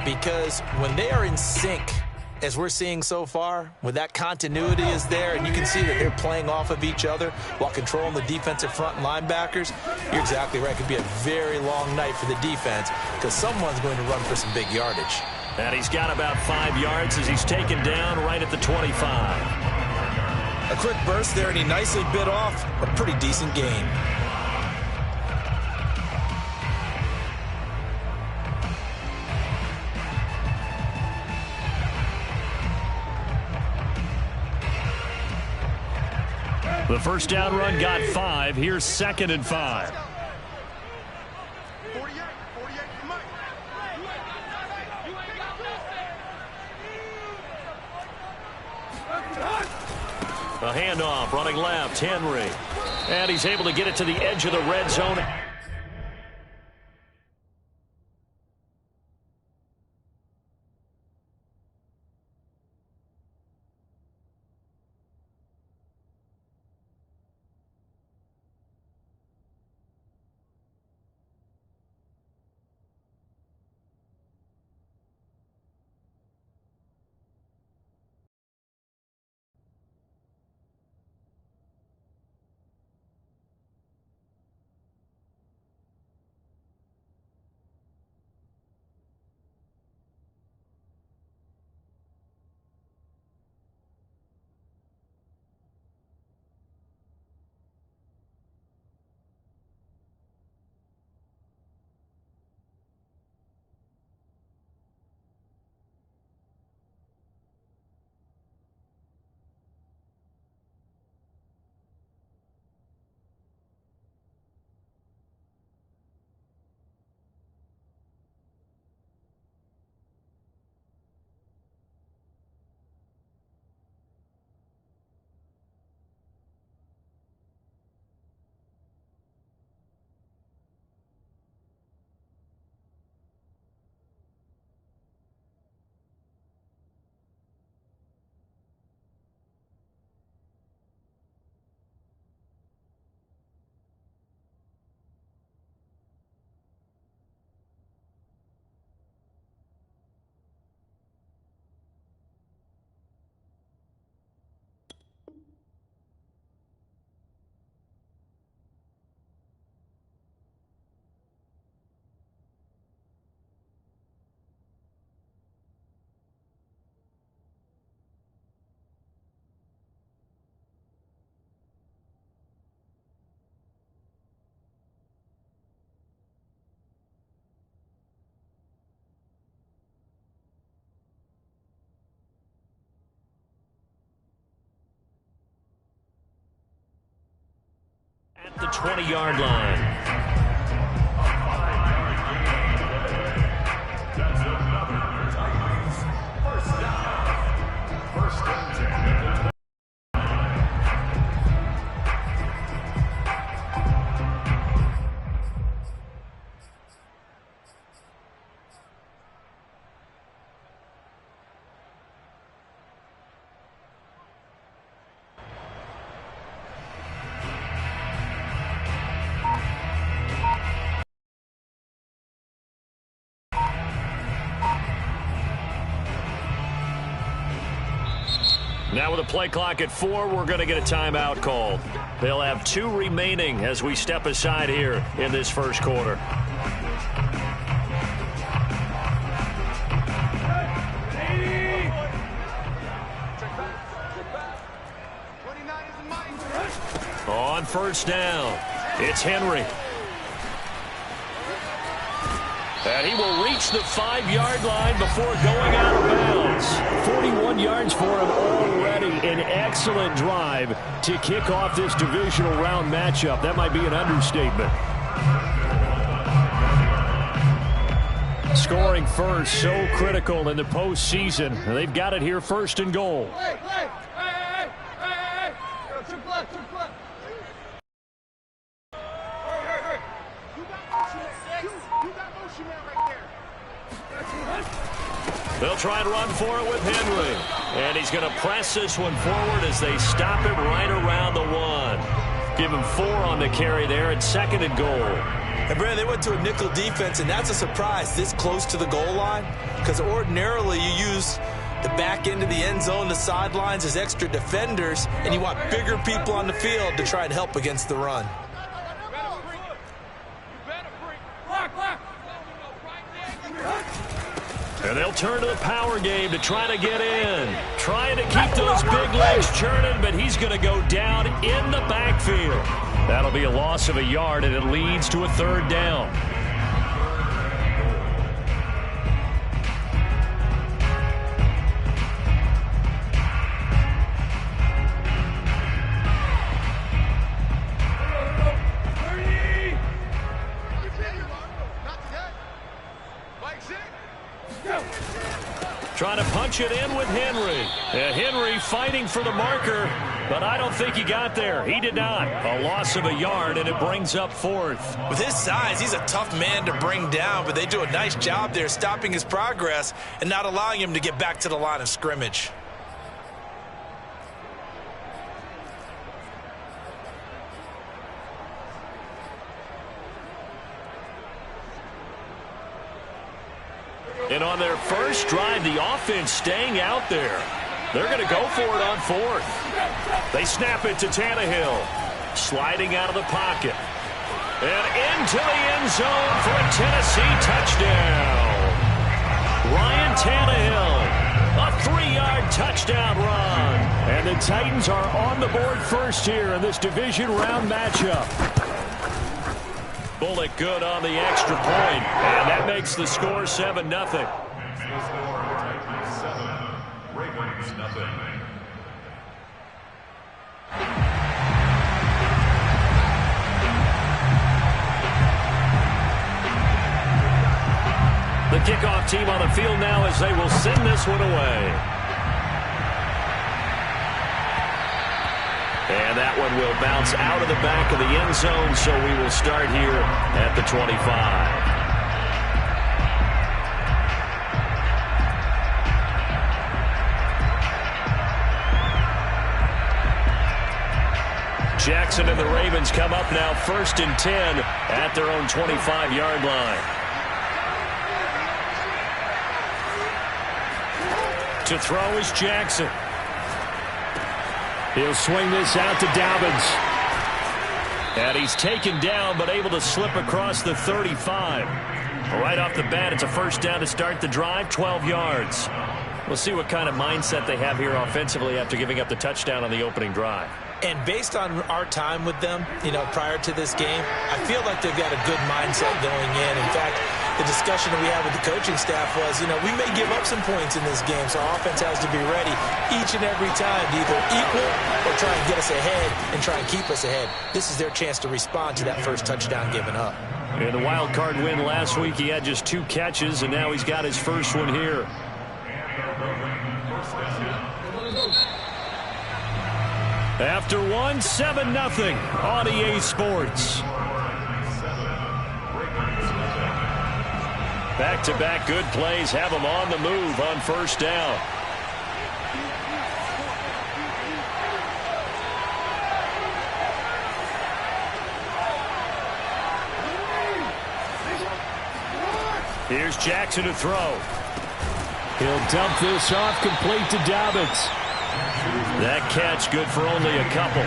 because when they are in sync, as we're seeing so far, when that continuity is there and you can see that they're playing off of each other while controlling the defensive front and linebackers, you're exactly right. It could be a very long night for the defense because someone's going to run for some big yardage. And he's got about 5 yards as he's taken down right at the 25. A quick burst there, and he nicely bit off a pretty decent gain. The first down run got 5. Here's 2nd and 5. A handoff, running left, Henry. And he's able to get it to the edge of the red zone. At the 20-yard line. Now with a play clock at 4, we're going to get a timeout called. They'll have 2 remaining as we step aside here in this first quarter. On first down, it's Henry. And he will reach the 5-yard line before going out of bounds. 41 yards for him already. An excellent drive to kick off this divisional round matchup. That might be an understatement. Scoring first, so critical in the postseason. They've got it here, 1st and goal. They'll try and run for it with Henry. And he's going to press this one forward as they stop him right around the 1. Give him 4 on the carry there at 2nd and goal. And, Brandon, they went to a nickel defense, and that's a surprise this close to the goal line. because ordinarily you use the back end of the end zone, the sidelines as extra defenders, and you want bigger people on the field to try and help against the run. And they'll turn to the power game to try to get in. Trying to keep those big legs churning, but he's going to go down in the backfield. That'll be a loss of a yard, and it leads to a third down. Trying to punch it in with Henry. Henry fighting for the marker, but I don't think he got there. He did not. A loss of a yard, and it brings up fourth. With his size, he's a tough man to bring down, but they do a nice job there stopping his progress and not allowing him to get back to the line of scrimmage. And on their first drive, the offense staying out there. They're going to go for it on fourth. They snap it to Tannehill. Sliding out of the pocket. And into the end zone for a Tennessee touchdown. Ryan Tannehill. A 3-yard touchdown run. And the Titans are on the board first here in this division round matchup. Bullet good on the extra point, and that makes the score 7-0. The kickoff team on the field now as they will send this one away. And that one will bounce out of the back of the end zone, so we will start here at the 25. Jackson and the Ravens come up now 1st and 10 at their own 25-yard line. To throw is Jackson. He'll swing this out to Dobbins. And he's taken down, but able to slip across the 35. Right off the bat, it's a first down to start the drive, 12 yards. We'll see what kind of mindset they have here offensively after giving up the touchdown on the opening drive. And based on our time with them, prior to this game, I feel like they've got a good mindset going in. In fact, the discussion that we had with the coaching staff was, we may give up some points in this game, so our offense has to be ready each and every time to either equal or try and get us ahead and try and keep us ahead. This is their chance to respond to that first touchdown given up. In the wild card win last week, he had just 2 catches, and now he's got his first one here. After one, 7-0 on EA Sports. Back-to-back good plays have them on the move on first down. Here's Jackson to throw. He'll dump this off complete to Dobbins. That catch good for only a couple.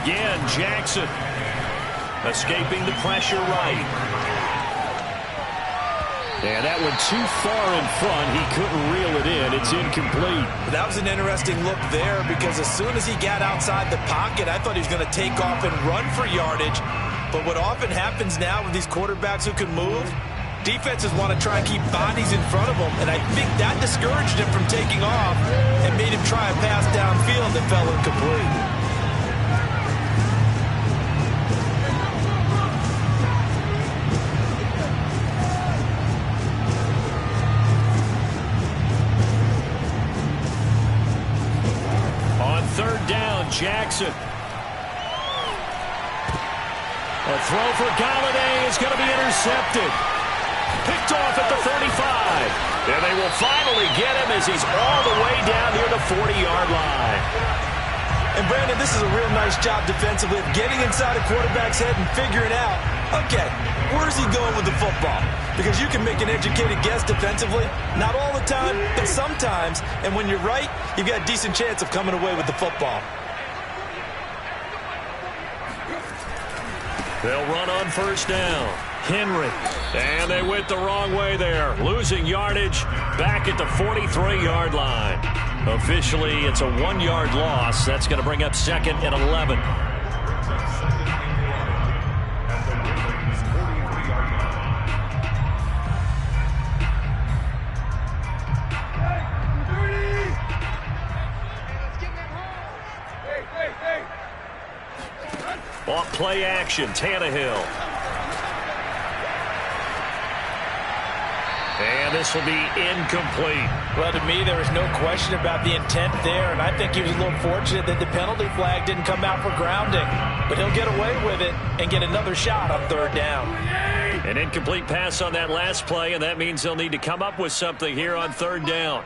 Again, Jackson. Escaping the pressure right. And that one too far in front. He couldn't reel it in. It's incomplete. That was an interesting look there because as soon as he got outside the pocket, I thought he was going to take off and run for yardage. But what often happens now with these quarterbacks who can move, defenses want to try and keep bodies in front of them, and I think that discouraged him from taking off and made him try a pass downfield that fell incomplete. On third down, Jackson. A throw for Galladay is going to be intercepted. Picked off at the 35. And they will finally get him as he's all the way down near the 40-yard line. And Brandon, this is a real nice job defensively of getting inside a quarterback's head and figuring out Okay, where's he going with the football? Because you can make an educated guess defensively. Not all the time, but sometimes. And when you're right, you've got a decent chance of coming away with the football. They'll run on first down. Henry. And they went the wrong way there. Losing yardage back at the 43-yard line. Officially, it's a 1-yard loss. That's going to bring up 2nd and 11. Off play action, Tannehill. And this will be incomplete. Well, to me, there was no question about the intent there, and I think he was a little fortunate that the penalty flag didn't come out for grounding. But he'll get away with it and get another shot on 3rd down. An incomplete pass on that last play, and that means they'll need to come up with something here on 3rd down.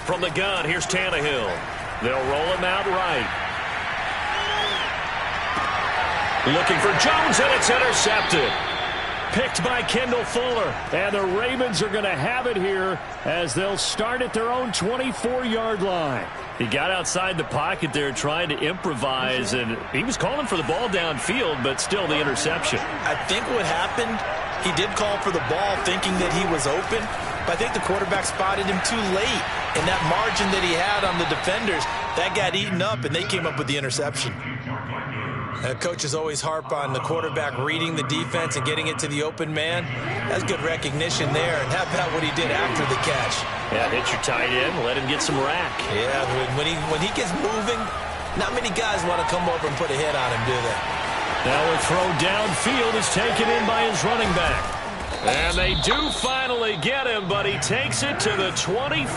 From the gun, here's Tannehill. They'll roll him out right. Looking for Jones, and it's intercepted. Picked by Kendall Fuller. And the Ravens are going to have it here as they'll start at their own 24-yard line. He got outside the pocket there trying to improvise, and he was calling for the ball downfield, but still the interception. I think what happened, he did call for the ball thinking that he was open, but I think the quarterback spotted him too late. And that margin that he had on the defenders, that got eaten up, and they came up with the interception. Coaches always harp on the quarterback reading the defense and getting it to the open man. That's good recognition there. And how about what he did after the catch? Yeah, hit your tight end, let him get some rack. Yeah, when he gets moving, not many guys want to come over and put a hit on him, do they? Now a throw downfield is taken in by his running back. And they do finally get him, but he takes it to the 25.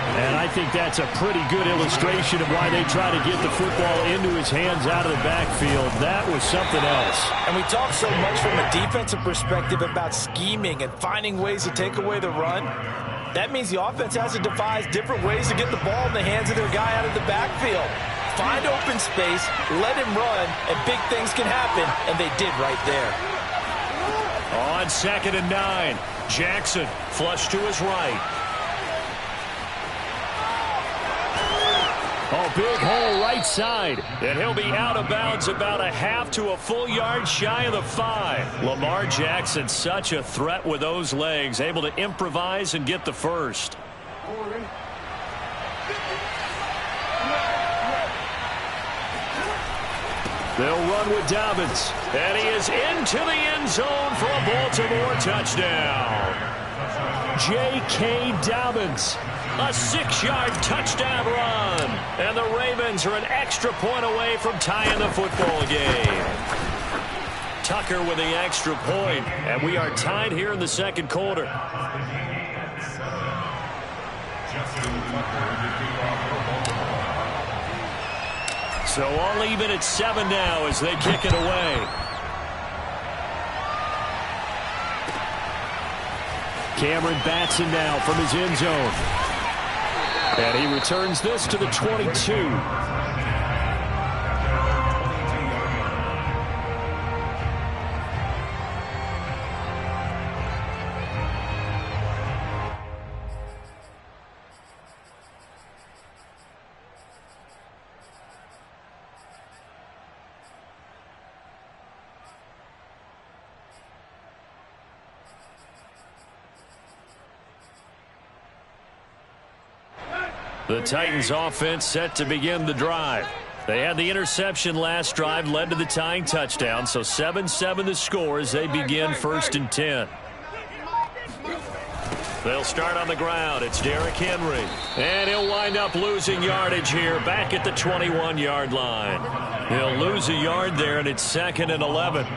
And I think that's a pretty good illustration of why they try to get the football into his hands out of the backfield. That was something else. And we talk so much from a defensive perspective about scheming and finding ways to take away the run. That means the offense has to devise different ways to get the ball in the hands of their guy out of the backfield. Find open space, let him run, and big things can happen, and they did right there. On 2nd and 9, Jackson flush to his right. Oh, big hole right side. And he'll be out of bounds about a half to a full yard shy of the 5. Lamar Jackson, such a threat with those legs, able to improvise and get the first. They'll run with Dobbins. And he is into the end zone for a Baltimore touchdown. J.K. Dobbins. A 6-yard touchdown run. And the Ravens are an extra point away from tying the football game. Tucker with the extra point. And we are tied here in the 2nd quarter. So all even at 7 now as they kick it away. Cameron Batson now from his end zone. And he returns this to the 22. The Titans offense set to begin the drive. They had the interception last drive, led to the tying touchdown, so 7-7 the score as they begin 1st and 10. They'll start on the ground. It's Derrick Henry. And he'll wind up losing yardage here back at the 21-yard line. He'll lose a yard there, and it's 2nd and 11.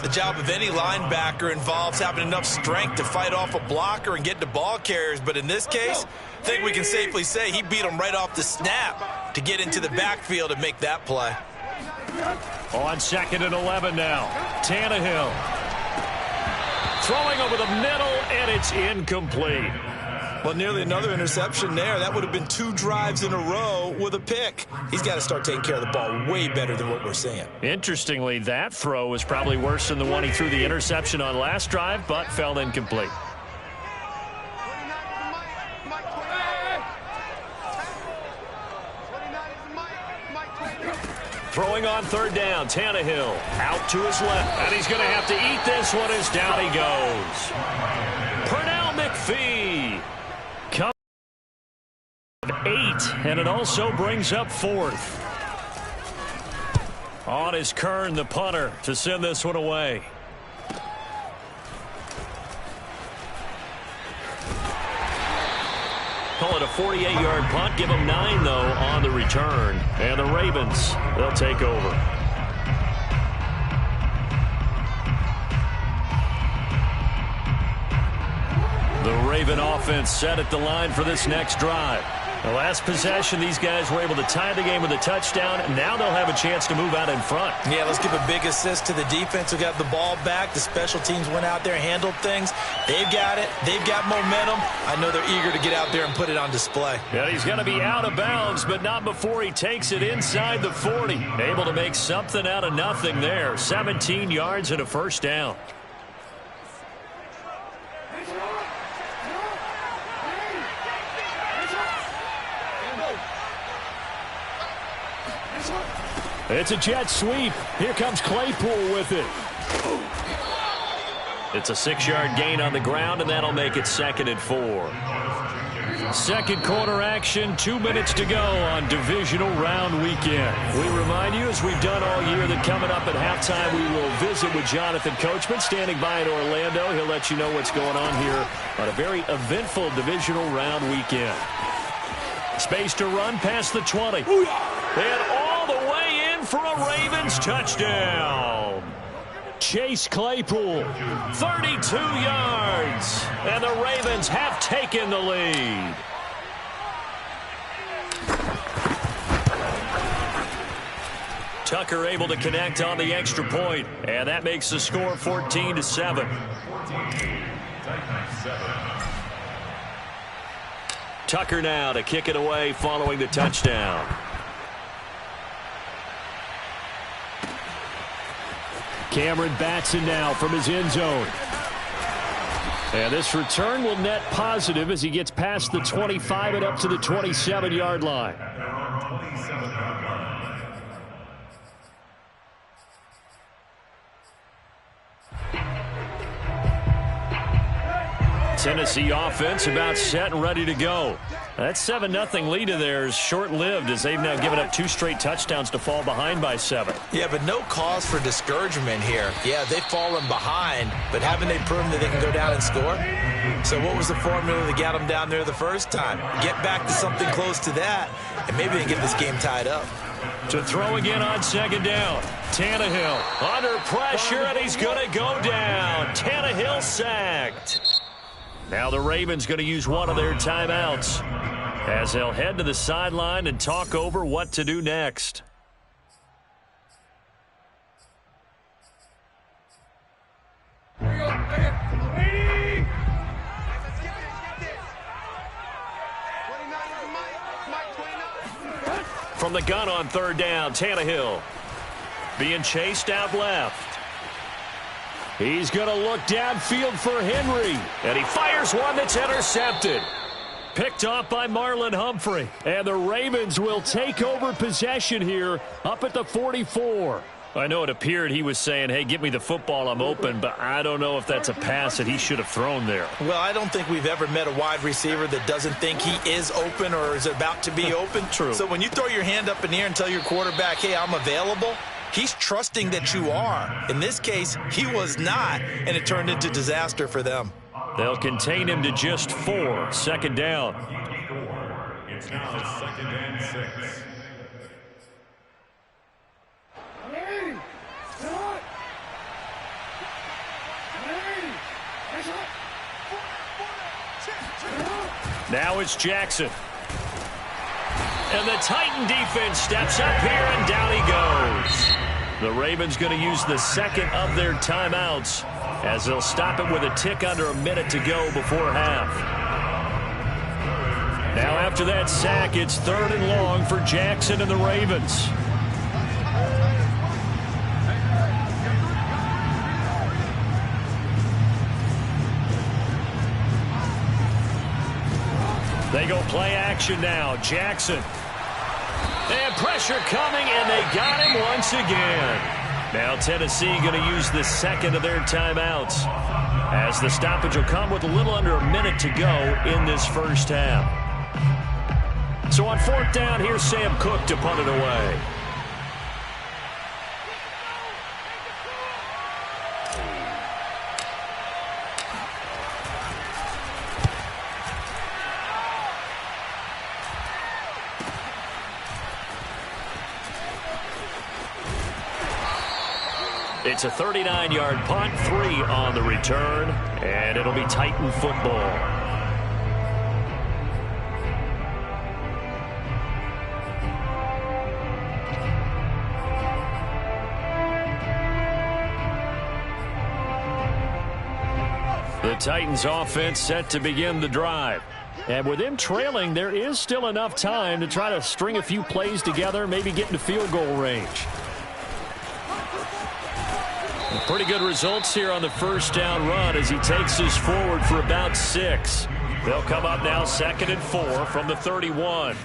The job of any linebacker involves having enough strength to fight off a blocker and get to ball carriers. But in this case, I think we can safely say he beat him right off the snap to get into the backfield and make that play. On 2nd and 11 now. Tannehill. Throwing over the middle, and it's incomplete. Well, nearly another interception there. That would have been 2 drives in a row with a pick. He's got to start taking care of the ball way better than what we're seeing. Interestingly, that throw was probably worse than the one he threw the interception on last drive, but fell incomplete. Throwing on third down, Tannehill out to his left, and he's going to have to eat this one as down he goes. Pernell McPhee comes 8, and it also brings up 4th. On is Kern, the punter, to send this one away. Call it a 48-yard punt. Give them 9, though, on the return. And the Ravens, they'll take over. The Raven offense set at the line for this next drive. The last possession, these guys were able to tie the game with a touchdown. Now they'll have a chance to move out in front. Yeah, let's give a big assist to the defense who got the ball back. The special teams went out there, handled things. They've got it. They've got momentum. I know they're eager to get out there and put it on display. Yeah, he's going to be out of bounds, but not before he takes it inside the 40. Able to make something out of nothing there. 17 yards and a first down. It's a jet sweep. Here comes Claypool with it. It's a 6-yard gain on the ground, and that'll make it 2nd and 4. Second quarter action, 2 minutes to go on divisional round weekend. We remind you, as we've done all year, that coming up at halftime, we will visit with Jonathan Coachman standing by in Orlando. He'll let you know what's going on here on a very eventful divisional round weekend. Space to run past the 20. And all the way in for a Ravens touchdown. Chase Claypool, 32 yards. And the Ravens have taken the lead. Tucker able to connect on the extra point, and that makes the score 14-7. Tucker now to kick it away following the touchdown. Cameron Batson now from his end zone. And this return will net positive as he gets past the 25 and up to the 27-yard line. Tennessee offense about set and ready to go. That 7-0 lead of theirs short-lived as they've now given up 2 straight touchdowns to fall behind by 7. Yeah, but no cause for discouragement here. Yeah, they've fallen behind, but haven't they proven that they can go down and score? So what was the formula that got them down there the first time? Get back to something close to that, and maybe they can get this game tied up. To throw again on second down. Tannehill under pressure, and he's going to go down. Tannehill sacked. Now the Ravens going to use one of their timeouts as they'll head to the sideline and talk over what to do next. From the gun on third down, Tannehill being chased out left. He's going to look downfield for Henry, and he fires one that's intercepted. Picked off by Marlon Humphrey, and the Ravens will take over possession here up at the 44. I know it appeared he was saying, hey, get me the football, I'm open, but I don't know if that's a pass that he should have thrown there. Well, I don't think we've ever met a wide receiver that doesn't think he is open or is about to be open. True. So when you throw your hand up in the air and tell your quarterback, hey, I'm available, he's trusting that you are. In this case, he was not, and it turned into disaster for them. They'll contain him to just 4. Second down. It's now 2nd and 6. Now it's Jackson. And the Titan defense steps up here, and down he goes. The Ravens going to use the second of their timeouts as they'll stop it with a tick under a minute to go before half. Now after that sack, it's 3rd and long for Jackson and the Ravens. They go play action now. Jackson. And pressure coming, and they got him once again. Now Tennessee going to use the second of their timeouts, as the stoppage will come with a little under a minute to go in this first half. So on 4th down, here's Sam Cook to punt it away. It's a 39-yard punt, 3 on the return, and it'll be Titan football. The Titans offense set to begin the drive. And with them trailing, there is still enough time to try to string a few plays together, maybe get into field goal range. Pretty good results here on the first down run as he takes us forward for about 6. They'll come up now 2nd and 4 from the 31.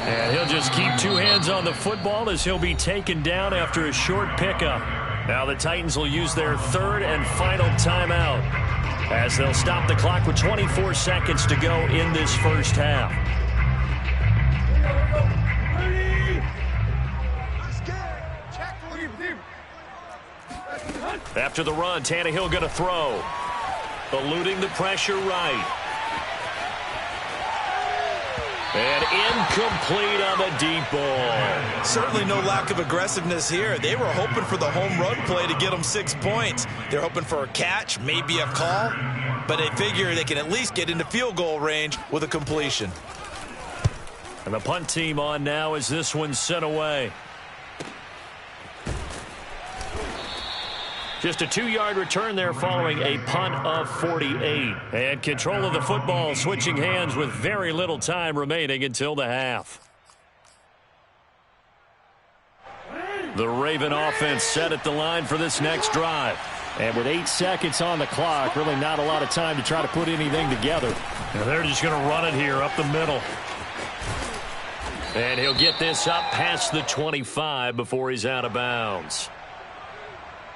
And he'll just keep 2 hands on the football as he'll be taken down after a short pickup. Now the Titans will use their 3rd and final timeout, as they'll stop the clock with 24 seconds to go in this first half. After the run, Tannehill going to throw. Eluding the pressure right. And incomplete on the deep ball. Certainly no lack of aggressiveness here. They were hoping for the home run play to get them 6 points. They're hoping for a catch, maybe a call, but they figure they can at least get into field goal range with a completion. And the punt team on now as this one's sent away. Just a 2-yard return there following a punt of 48. And control of the football switching hands with very little time remaining until the half. The Raven offense set at the line for this next drive. And with 8 seconds on the clock, really not a lot of time to try to put anything together. And they're just going to run it here up the middle. And he'll get this up past the 25 before he's out of bounds.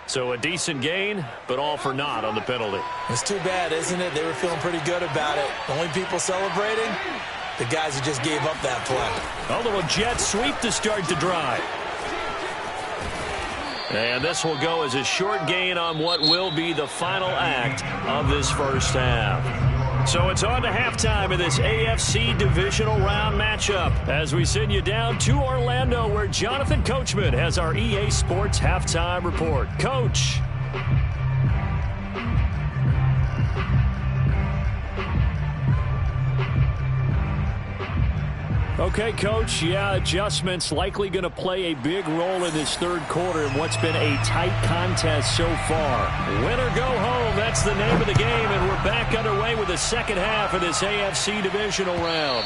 So a decent gain, but all for naught on the penalty. It's too bad, isn't it? They were feeling pretty good about it. The only people celebrating, the guys who just gave up that play. Although a jet sweep to start the drive. And this will go as a short gain on what will be the final act of this first half. So it's on to halftime in this AFC divisional round matchup as we send you down to Orlando, where Jonathan Coachman has our EA Sports halftime report. Coach. Okay, Coach, adjustments likely going to play a big role in this third quarter in what's been a tight contest so far. Win or go home, that's the name of the game, and we're back underway with the second half of this AFC divisional round.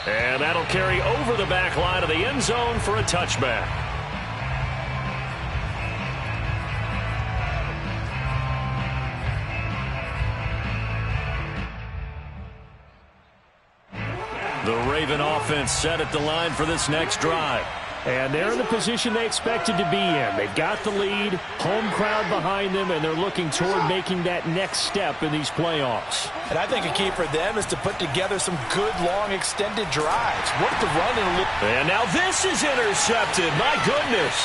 And that'll carry over the back line of the end zone for a touchback. The Raven offense set at the line for this next drive. And they're in the position they expected to be in. They've got the lead, home crowd behind them, and they're looking toward making that next step in these playoffs. And I think a key for them is to put together some good, long, extended drives. Work the run and now this is intercepted. My goodness.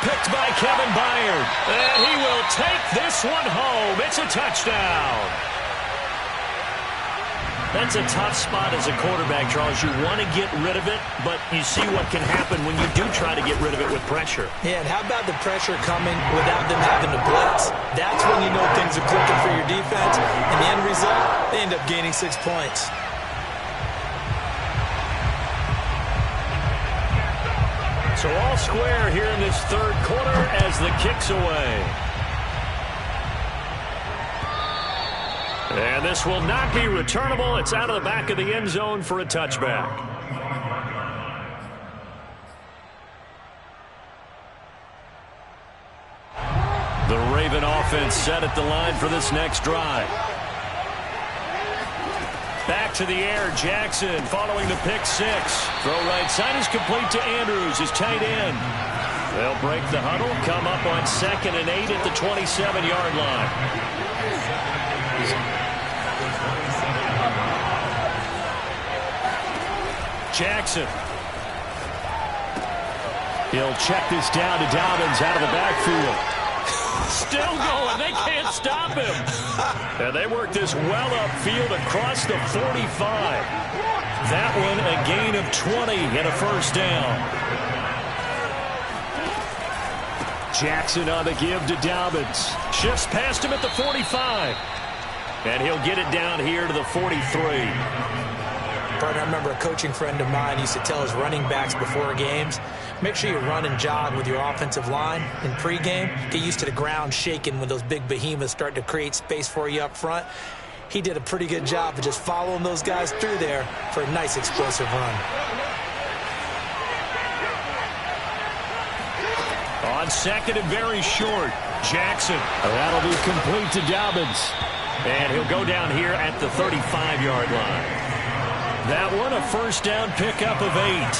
Picked by Kevin Byard. And he will take this one home. It's a touchdown. That's a tough spot as a quarterback, Charles. You want to get rid of it, but you see what can happen when you do try to get rid of it with pressure. Yeah, and how about the pressure coming without them having to blitz? That's when you know things are clicking for your defense. And the end result, they end up gaining 6 points. So all square here in this third quarter as the kick's away. And this will not be returnable. It's out of the back of the end zone for a touchback. The Raven offense set at the line for this next drive. Back to the air, Jackson following the pick six. Throw right side is complete to Andrews, his tight end. They'll break the huddle, come up on 2nd and 8 at the 27-yard line. Jackson. He'll check this down to Dobbins out of the backfield. Still going. They can't stop him. And they work this well upfield across the 45. That one a gain of 20 and a first down. Jackson on the give to Dobbins. Shifts past him at the 45. And he'll get it down here to the 43. Partner, I remember a coaching friend of mine used to tell his running backs before games, make sure you run and jog with your offensive line in pregame. Get used to the ground shaking when those big behemoths start to create space for you up front. He did a pretty good job of just following those guys through there for a nice explosive run. On 2nd and very short, Jackson. That'll be complete to Dobbins. And he'll go down here at the 35-yard line. That one a first down pickup of 8.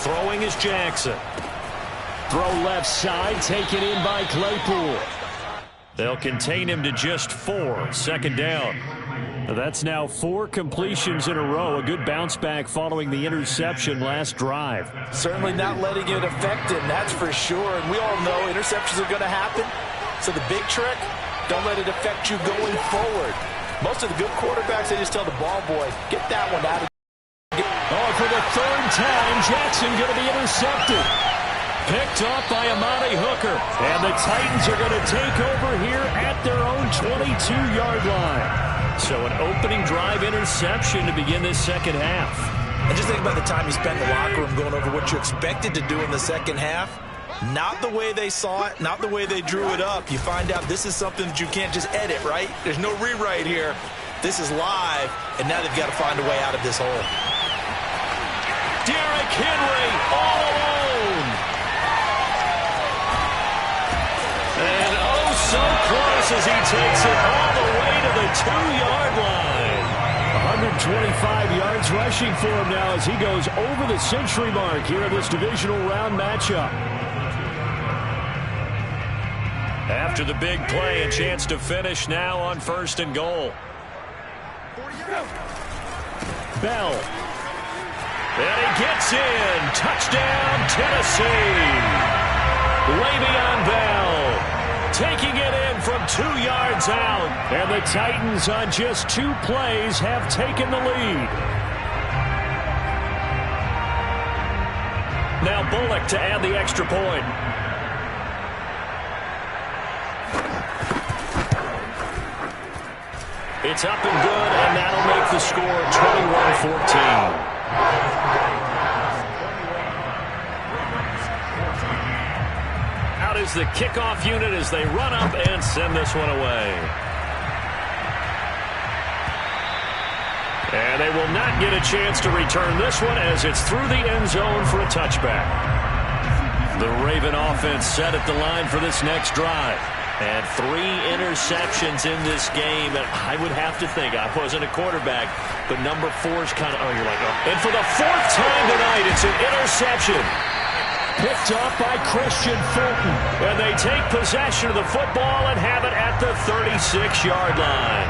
Throwing is Jackson. Throw left side, taken in by Claypool. They'll contain him to just 4. 2nd down. That's now 4 completions in a row. A good bounce back following the interception last drive. Certainly not letting it affect him, that's for sure. And we all know interceptions are going to happen. So the big trick, don't let it affect you going forward. Most of the good quarterbacks, they just tell the ball boy, get that one out of. Oh, for the 3rd time, Jackson going to be intercepted. Picked off by Amani Hooker. And the Titans are going to take over here at their own 22-yard line. So an opening drive interception to begin this second half. And just think about the time you spent in the locker room going over what you expected to do in the second half. Not the way they saw it, not the way they drew it up. You find out this is something that you can't just edit, right? There's no rewrite here. This is live, and now they've got to find a way out of this hole. Derrick Henry all alone. And oh, so close as he takes it all the way to the 2-yard line. 125 yards rushing for him now as he goes over the century mark here in this divisional round matchup. After the big play, a chance to finish now on 1st and goal. Bell. And he gets in. Touchdown, Tennessee. Le'Veon Bell taking it in from 2 yards out. And the Titans on just 2 plays have taken the lead. Now Bullock to add the extra point. It's up and good, and that'll make the score 21-14. Out is the kickoff unit as they run up and send this one away. And they will not get a chance to return this one as it's through the end zone for a touchback. The Raven offense set at the line for this next drive. And 3 interceptions in this game. And I would have to think, I wasn't a quarterback, but number 4's kind of, oh, you're like, oh. And for the 4th time tonight, it's an interception. Picked off by Christian Fulton. And they take possession of the football and have it at the 36-yard line.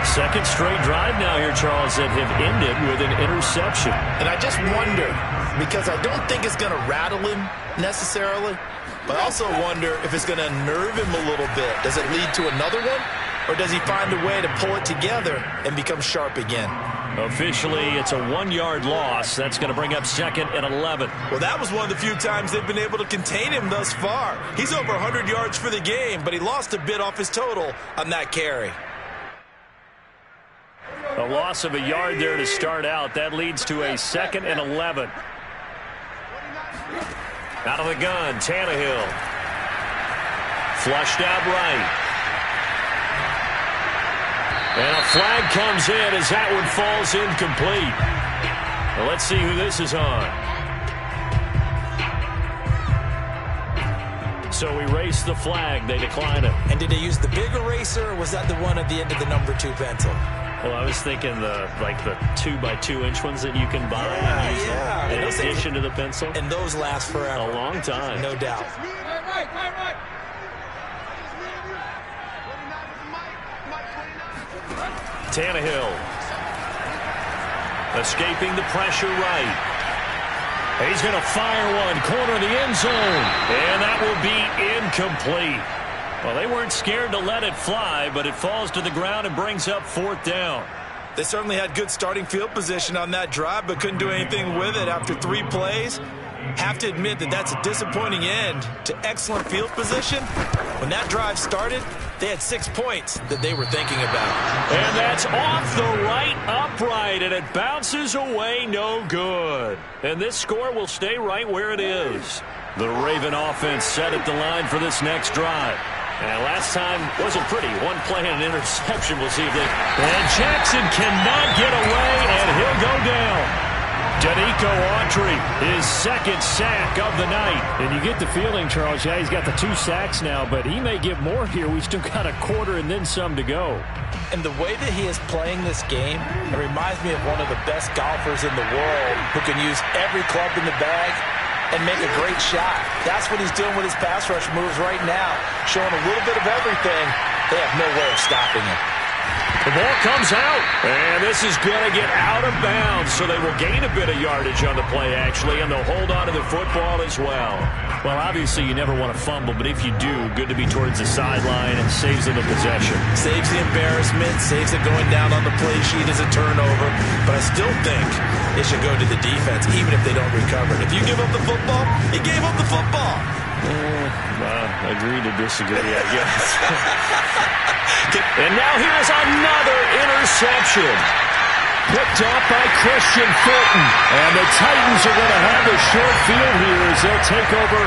2nd straight drive now here, Charles, that have ended with an interception. And I just wonder, because I don't think it's going to rattle him necessarily, but I also wonder if it's going to nerve him a little bit. Does it lead to another one? Or does he find a way to pull it together and become sharp again? Officially, it's a 1-yard loss. That's going to bring up 2nd and 11. Well, that was one of the few times they've been able to contain him thus far. He's over 100 yards for the game, but he lost a bit off his total on that carry. A loss of a yard there to start out. That leads to a 2nd and 11. Out of the gun, Tannehill. Flushed out right. And a flag comes in as that one falls incomplete. Well, let's see who this is on. So erase the flag. They decline it. And did they use the big eraser, or was that the one at the end of the number 2 pencil? Well, I was thinking the 2x2-inch ones that you can buy in addition to the pencil. And those last forever. A long time. No doubt. Tannehill. Escaping the pressure right. He's going to fire one. Corner of the end zone. And that will be incomplete. Well, they weren't scared to let it fly, but it falls to the ground and brings up 4th down. They certainly had good starting field position on that drive, but couldn't do anything with it after 3 plays. Have to admit that that's a disappointing end to excellent field position. When that drive started, they had 6 points that they were thinking about. And that's off the right upright, and it bounces away no good. And this score will stay right where it is. The Raven offense set at the line for this next drive. And last time wasn't pretty. One play and an interception. We'll see if they... And Jackson cannot get away, and he'll go down. Danico Autry, his 2nd sack of the night. And you get the feeling, Charles, yeah, he's got the 2 sacks now, but he may get more here. We still got a quarter and then some to go. And the way that he is playing this game, it reminds me of one of the best golfers in the world who can use every club in the bag and make a great shot. That's what he's doing with his pass rush moves right now, showing a little bit of everything. They have no way of stopping him. The ball comes out, and this is going to get out of bounds, so they will gain a bit of yardage on the play, actually, and they'll hold on to the football as well. Well, obviously, you never want to fumble, but if you do, good to be towards the sideline and saves them the possession. Saves the embarrassment, saves it going down on the play sheet as a turnover, but I still think it should go to the defense, even if they don't recover it. If you give up the football, you gave up the football. Agree to disagree, I guess. And now here's another interception. Picked up by Christian Fulton. And the Titans are going to have a short field here as they'll take over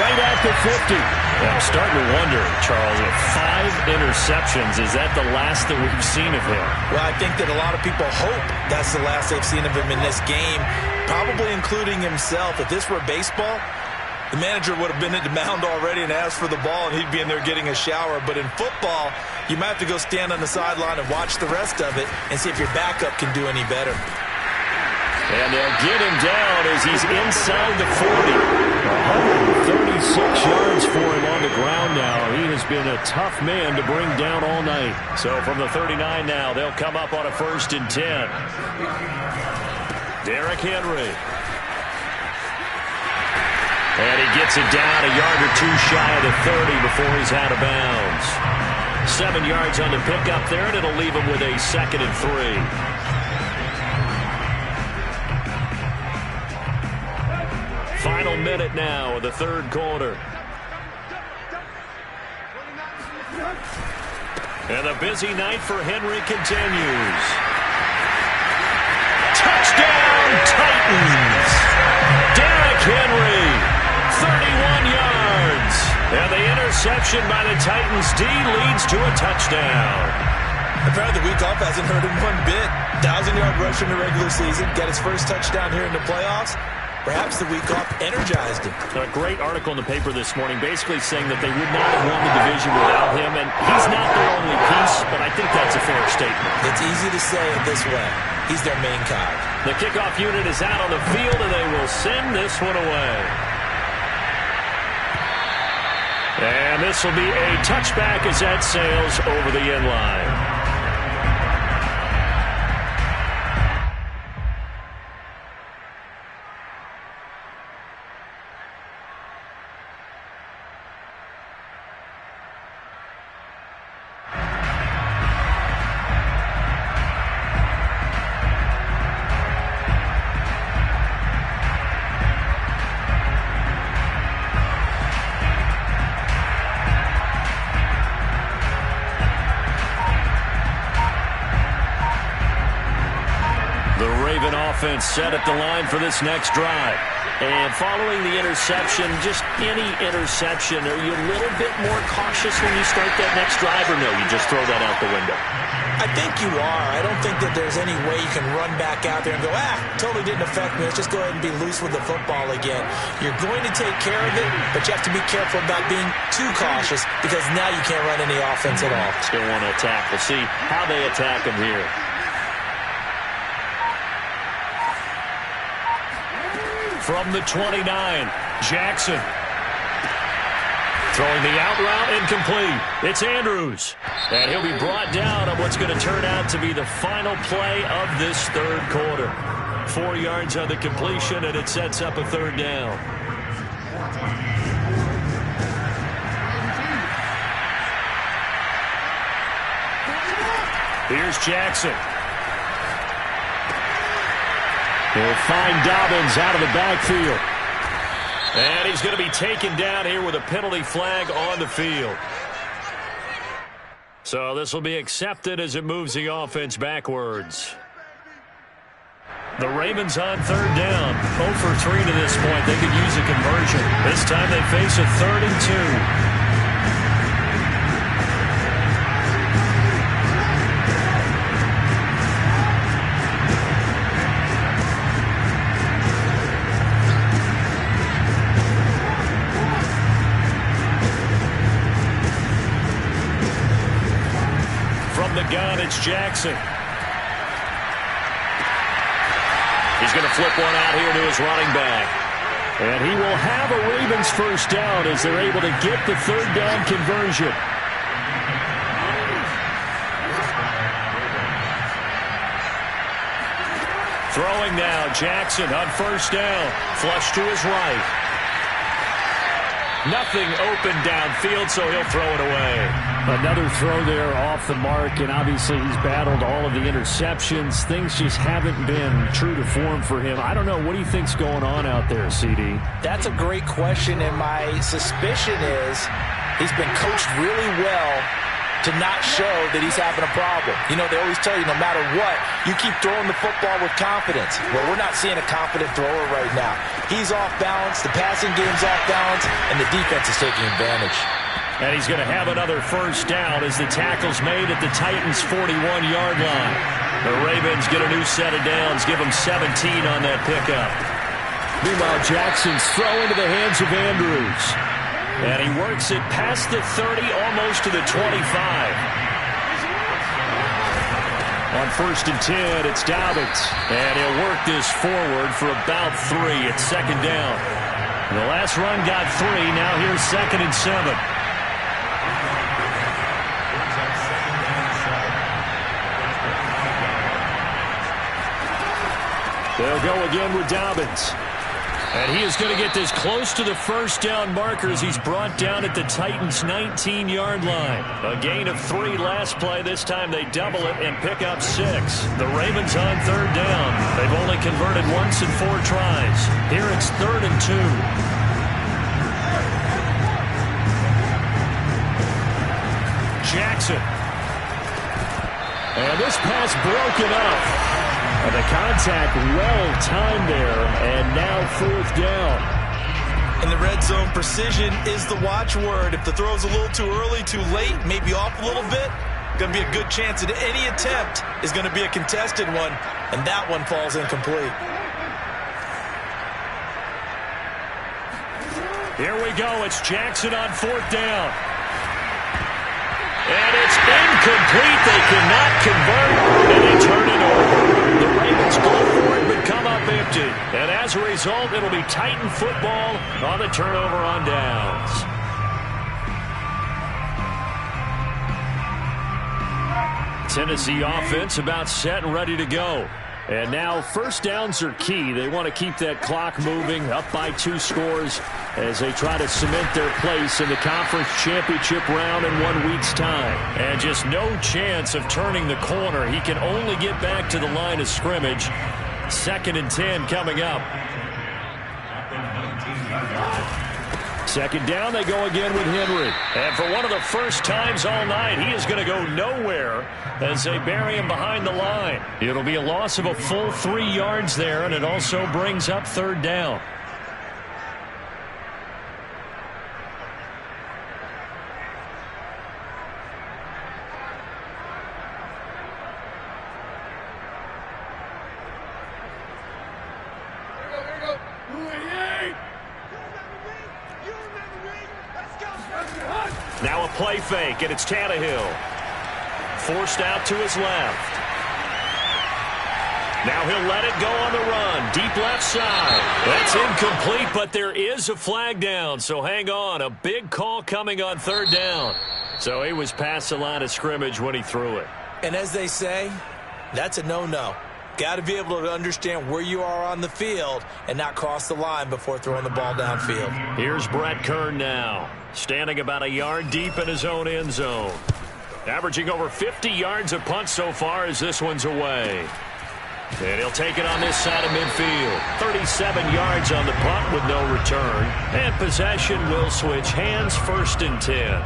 right at the 50. I'm starting to wonder, Charles, with 5 interceptions, is that the last that we've seen of him? Well, I think that a lot of people hope that's the last they've seen of him in this game, probably including himself. If this were baseball, the manager would have been at the mound already and asked for the ball, and he'd be in there getting a shower. But in football, you might have to go stand on the sideline and watch the rest of it and see if your backup can do any better. And they'll get him down as he's inside the 40. 136 yards for him on the ground now. He has been a tough man to bring down all night. So from the 39 now, they'll come up on a 1st and 10. Derrick Henry. And he gets it down a yard or 2 shy of the 30 before he's out of bounds. 7 yards on the pickup there, and it'll leave him with a 2nd and 3. Final minute now of the 3rd quarter. And the busy night for Henry continues. Touchdown, Titans! Derrick Henry! 31 yards. And the interception by the Titans D leads to a touchdown. Apparently the week off hasn't hurt him one bit. 1,000-yard rush in the regular season. Got his first touchdown here in the playoffs. Perhaps the week off energized him. A great article in the paper this morning basically saying that they would not have won the division without him. And he's not their only piece, but I think that's a fair statement. It's easy to say it this way. He's their main cog. The kickoff unit is out on the field, and they will send this one away. And this will be a touchback as that sails over the end line. Raven offense set at the line for this next drive. And following the interception, just any interception, are you a little bit more cautious when you start that next drive, or no, you just throw that out the window? I think you are. I don't think that there's any way you can run back out there and go, totally didn't affect me. Let's just go ahead and be loose with the football again. You're going to take care of it, but you have to be careful about being too cautious because now you can't run any offense at all. Still want to attack. We'll see how they attack him here. From the 29, Jackson. Throwing the out route incomplete. It's Andrews. And he'll be brought down on what's going to turn out to be the final play of this third quarter. 4 yards on the completion, and it sets up a third down. Here's Jackson. He'll find Dobbins out of the backfield. And he's going to be taken down here with a penalty flag on the field. So this will be accepted as it moves the offense backwards. The Ravens on third down. 0 for 3 to this point. They could use a conversion. This time they face a 3rd and 2. It's Jackson. He's going to flip one out here to his running back. And he will have a Ravens first down as they're able to get the third down conversion. Throwing now, Jackson on first down. Flush to his right. Nothing open downfield, so he'll throw it away. Another throw there off the mark, and obviously he's battled all of the interceptions. Things just haven't been true to form for him. I don't know. What do you think's going on out there, CD? That's a great question, and my suspicion is he's been coached really well to not show that he's having a problem. You know, they always tell you no matter what, you keep throwing the football with confidence. Well, we're not seeing a confident thrower right now. He's off balance, the passing game's off balance, and the defense is taking advantage. And he's going to have another first down as the tackle's made at the Titans' 41-yard line. The Ravens get a new set of downs, give them 17 on that pickup. Meanwhile, Jackson's throw into the hands of Andrews. And he works it past the 30, almost to the 25. On 1st and 10, it's Dobbins. And he'll work this forward for about 3. It's 2nd down. And the last run got 3. Now here's 2nd and 7. They'll go again with Dobbins. And he is going to get this close to the first down markers. He's brought down at the Titans' 19-yard line. A gain of 3 last play. This time they double it and pick up 6. The Ravens on third down. They've only converted once in 4 tries. Here it's 3rd and 2. Jackson. And this pass broken up. And the contact well-timed there, and now 4th down. In the red zone, precision is the watchword. If the throw's a little too early, too late, maybe off a little bit, going to be a good chance that any attempt is going to be a contested one, and that one falls incomplete. Here we go. It's Jackson on 4th down. And it's incomplete. They cannot convert, and they turn it over. The Ravens go for it, but come up empty. And as a result, it'll be Titan football on the turnover on downs. Tennessee offense about set and ready to go. And now first downs are key. They want to keep that clock moving, up by 2 scores as they try to cement their place in the conference championship round in 1 week's time. And just no chance of turning the corner. He can only get back to the line of scrimmage. 2nd and 10 coming up. Second down, they go again with Henry. And for one of the first times all night, he is going to go nowhere as they bury him behind the line. It'll be a loss of a full 3 yards there, and it also brings up third down. Now a play fake, and it's Tannehill. Forced out to his left. Now he'll let it go on the run. Deep left side. That's incomplete, but there is a flag down, so hang on. A big call coming on third down. So he was past the line of scrimmage when he threw it. And as they say, that's a no-no. Got to be able to understand where you are on the field and not cross the line before throwing the ball downfield. Here's Brett Kern now, standing about a yard deep in his own end zone. Averaging over 50 yards a punt so far as this one's away. And he'll take it on this side of midfield. 37 yards on the punt with no return. And possession will switch hands, 1st and 10.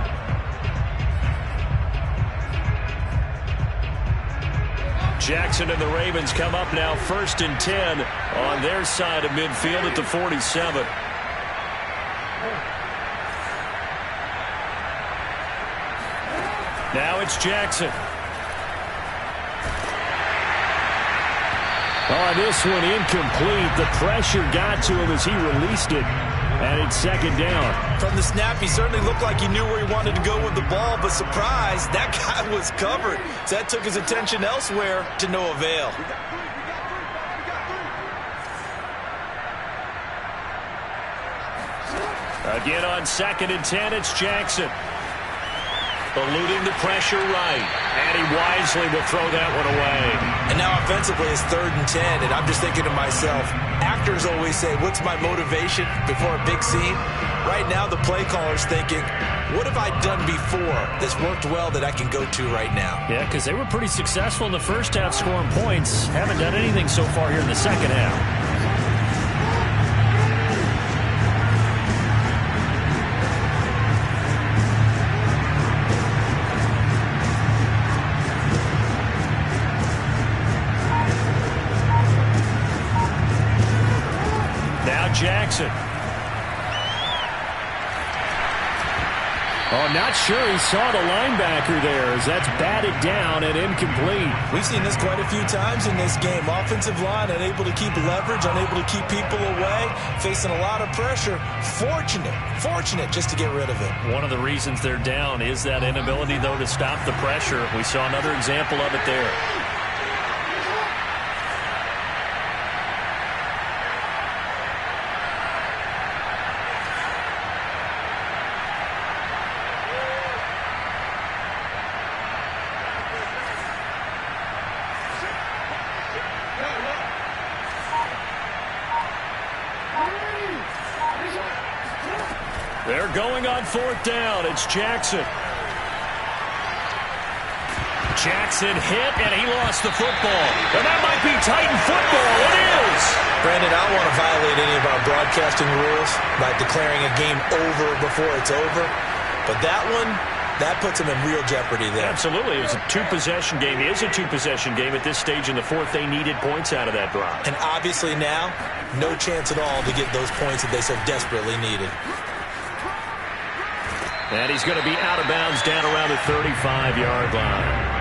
Jackson and the Ravens come up now 1st and 10 on their side of midfield at the 47. Now it's Jackson. Oh, this one incomplete. The pressure got to him as he released it, and it's 2nd down. From the snap, he certainly looked like he knew where he wanted to go with the ball, but surprise, that guy was covered. So that took his attention elsewhere to no avail. Again on 2nd and 10, it's Jackson. Eluding the pressure right. And he wisely will throw that one away. And now offensively it's 3rd and 10, and I'm just thinking to myself, actors always say, what's my motivation before a big scene? Right now the play caller's thinking, what have I done before that's worked well that I can go to right now? Yeah, because they were pretty successful in the first half scoring points. Haven't done anything so far here in the second half. Jackson. Oh, not sure he saw the linebacker there as that's batted down and incomplete. We've seen this quite a few times in this game. Offensive line unable to keep leverage, unable to keep people away, facing a lot of pressure. Fortunate just to get rid of it. One of the reasons they're down is that inability, though, to stop the pressure. We saw another example of it there. They're going on 4th down. It's Jackson. Jackson hit, and he lost the football. And that might be Titan football. It is. Brandon, I don't want to violate any of our broadcasting rules by declaring a game over before it's over. But that one, that puts him in real jeopardy there. Absolutely. It was a 2-possession game. It is a 2-possession game at this stage in the 4th. They needed points out of that drive. And obviously now, no chance at all to get those points that they so desperately needed. And he's going to be out of bounds down around the 35-yard line.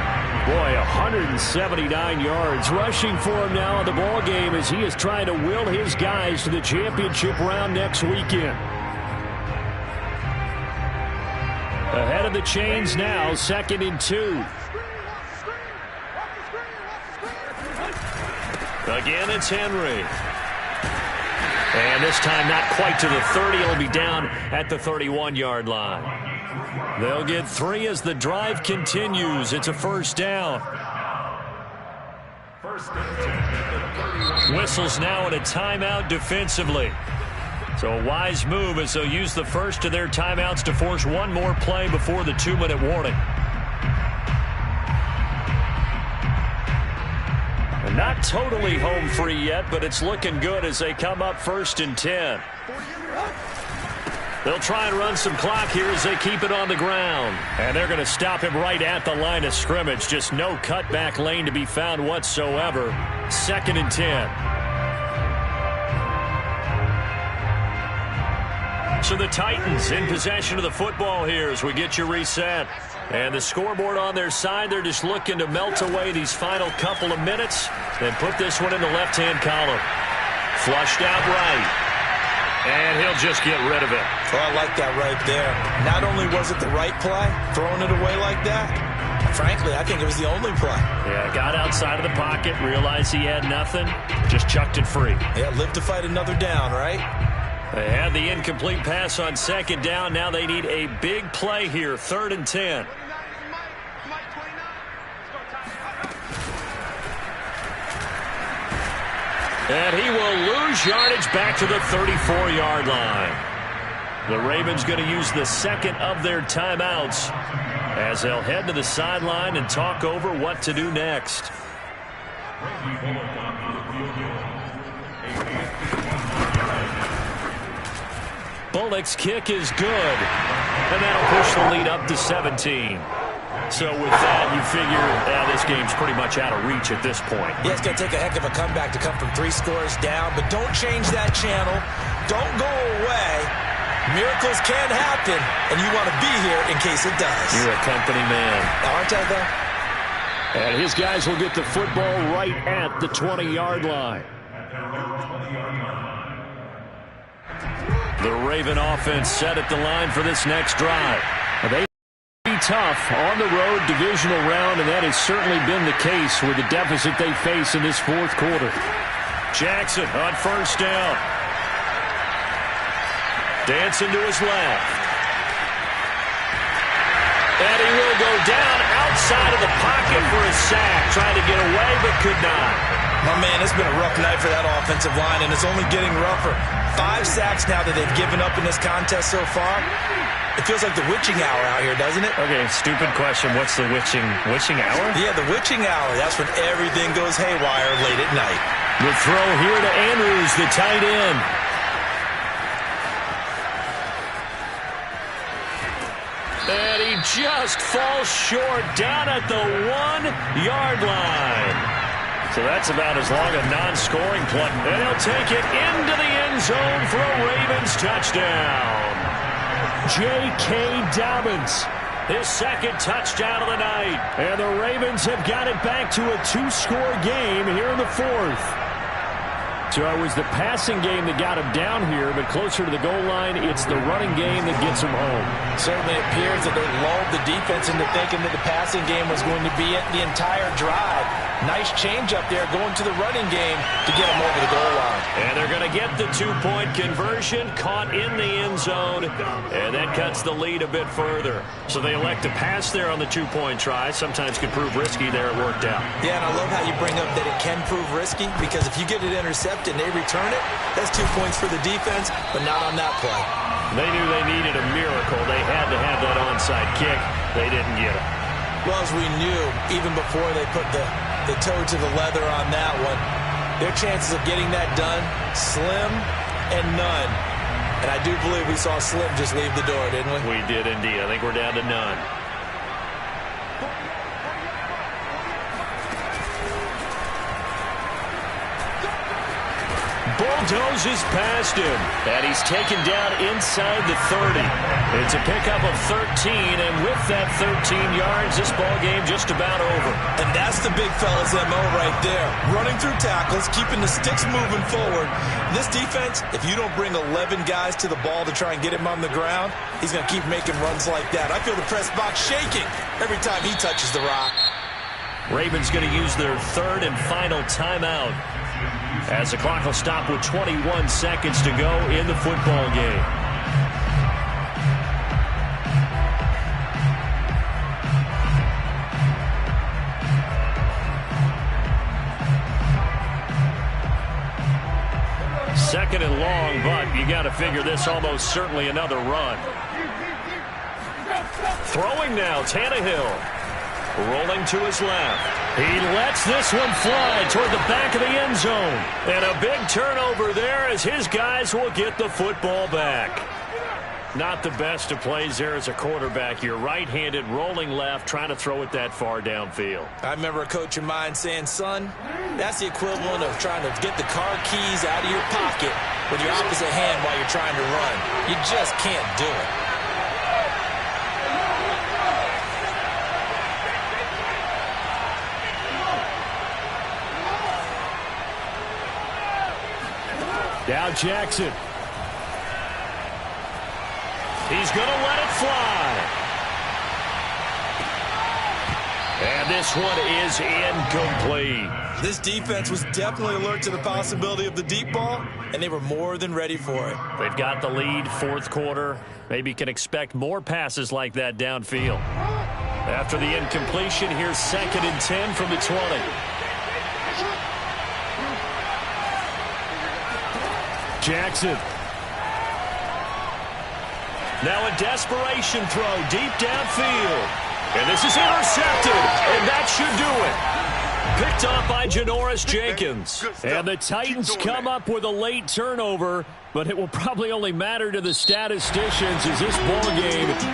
Boy, 179 yards rushing for him now in the ball game as he is trying to will his guys to the championship round next weekend. Ahead of the chains now, 2nd and 2. Again, it's Henry. And this time not quite to the 30. It'll be down at the 31-yard line. They'll get 3 as the drive continues. It's a 1st down. Whistles now in a timeout defensively. So a wise move as they'll use the first of their timeouts to force one more play before the 2-minute warning. Not totally home free yet, but it's looking good as they come up 1st and 10. They'll try and run some clock here as they keep it on the ground. And they're going to stop him right at the line of scrimmage. Just no cutback lane to be found whatsoever. 2nd and 10. So the Titans in possession of the football here as we get you reset. And the scoreboard on their side, they're just looking to melt away these final couple of minutes and put this one in the left-hand column. Flushed out right. And he'll just get rid of it. Oh, I like that right there. Not only was it the right play, throwing it away like that, frankly, I think it was the only play. Yeah, got outside of the pocket, realized he had nothing, just chucked it free. Yeah, live to fight another down, right? They had the incomplete pass on 2nd down. Now they need a big play here, 3rd and 10. And he will lose yardage back to the 34-yard line. The Ravens going to use the 2nd of their timeouts as they'll head to the sideline and talk over what to do next. Bullock's kick is good, and that'll push the lead up to 17. So with that, you figure this game's pretty much out of reach at this point. Yeah, it's going to take a heck of a comeback to come from 3 scores down, but don't change that channel. Don't go away. Miracles can happen, and you want to be here in case it does. You're a company man. Aren't I, though? And his guys will get the football right at the 20-yard line. The Raven offense set at the line for this next drive. They be tough on the road divisional round, and that has certainly been the case with the deficit they face in this 4th quarter. Jackson on 1st down. Dancing to his left. And he will go down outside of the pocket for a sack. Trying to get away, but could not. My man, it's been a rough night for that offensive line, and it's only getting rougher. 5 sacks now that they've given up in this contest so far. It feels like the witching hour out here, doesn't it? Okay, stupid question. What's the witching hour? Yeah, the witching hour. That's when everything goes haywire late at night. The throw here to Andrews, the tight end. And he just falls short down at the 1-yard line. So that's about as long a non-scoring play. And he'll take it into the end zone for a Ravens touchdown. J.K. Dobbins, his 2nd touchdown of the night. And the Ravens have got it back to a 2-score game here in the 4th. So it was the passing game that got him down here, but closer to the goal line, it's the running game that gets him home. Certainly appears that they lulled the defense into thinking that the passing game was going to be it the entire drive. Nice change up there going to the running game to get him over the goal line. And they're going to get the 2-point conversion, caught in the end zone, and that cuts the lead a bit further. So they elect to pass there on the 2-point try. Sometimes could prove risky there. It worked out. Yeah, and I love how you bring up that it can prove risky, because if you get it intercepted and they return it, that's 2 points for the defense, but not on that play. They knew they needed a miracle. They had to have that onside kick. They didn't get it. Well, as we knew, even before they put the toe to the leather on that one, their chances of getting that done, slim and none. And I do believe we saw Slim just leave the door, didn't we? We did indeed. I think we're down to none. Bulldozes past him, and he's taken down inside the 30. It's a pickup of 13, and with that 13 yards, this ball game just about over. And that's the big fella's MO right there. Running through tackles, keeping the sticks moving forward. This defense, if you don't bring 11 guys to the ball to try and get him on the ground, he's going to keep making runs like that. I feel the press box shaking every time he touches the rock. Ravens going to use their 3rd and final timeout, as the clock will stop with 21 seconds to go in the football game. Second and long, but you got to figure this almost certainly another run. Throwing now, Tannehill. Rolling to his left. He lets this one fly toward the back of the end zone. And a big turnover there as his guys will get the football back. Not the best of plays there as a quarterback. You're right-handed, rolling left, trying to throw it that far downfield. I remember a coach of mine saying, son, that's the equivalent of trying to get the car keys out of your pocket with your opposite hand while you're trying to run. You just can't do it. Now Jackson. He's going to let it fly. And this one is incomplete. This defense was definitely alert to the possibility of the deep ball, and they were more than ready for it. They've got the lead, fourth quarter. Maybe can expect more passes like that downfield. After the incompletion, here's 2nd and 10 from the 20. Jackson. Now a desperation throw deep downfield. And this is intercepted. And that should do it. Picked off by Janoris Jenkins. And the Titans come up with a late turnover, but it will probably only matter to the statisticians as this ball game